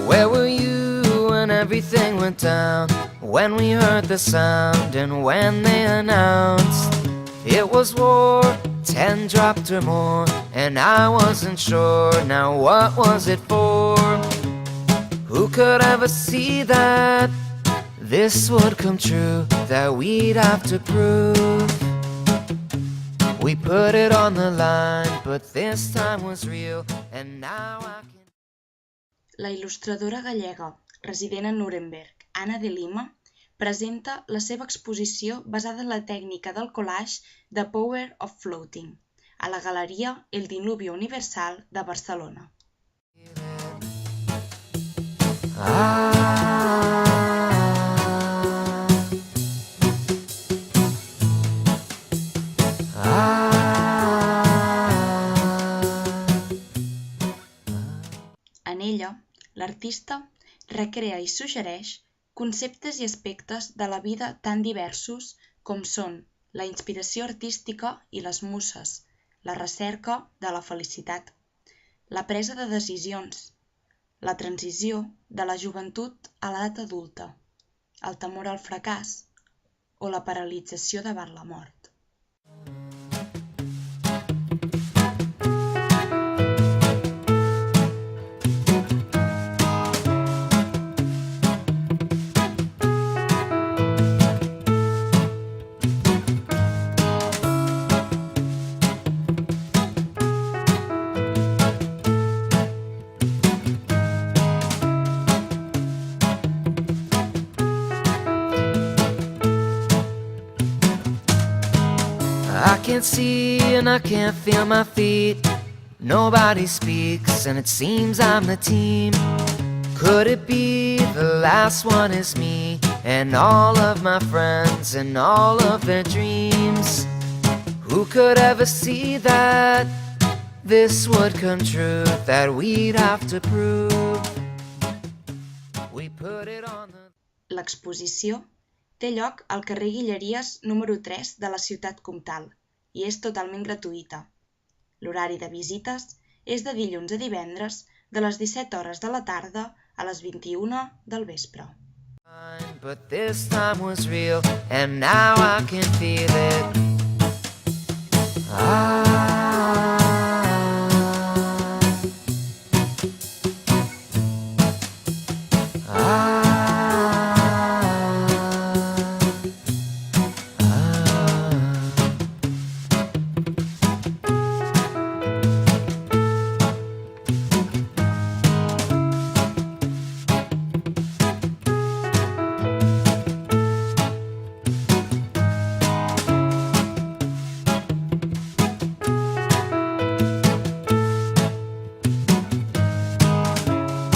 Where were you when everything went down? When we heard the sound and when they announced it was war, 10 dropped or more, and I wasn't sure, now what was it for? Who could ever see that this would come true, that we'd have to prove? We put it on the line, but this time was real, and now I can... La il·lustradora gallega resident a Nuremberg, Anna de Lima, presenta la seva exposició basada en la tècnica del collage The Power of Floating a la Galeria El Diluvio Universal de Barcelona. En ella, l'artista recrea i suggereix conceptes i aspectes de la vida tan diversos com són la inspiració artística i les muses, la recerca de la felicitat, la presa de decisions, la transició de la joventut a l'edat adulta, el temor al fracàs o la paralització davant la mort. I can't see and I can't feel my feet. Nobody speaks and it seems I'm the team. Could it be the last one is me and all of my friends and all of their dreams? Who could ever see that this would come true, that we'd have to prove? We put it on the... L'exposició té lloc al carrer Guilleries número 3 de la ciutat comtal i és totalment gratuïta. L'horari de visites és de dilluns a divendres de les 17 hores de la tarda a les 21 del vespre. But this time was real and now I can feel it.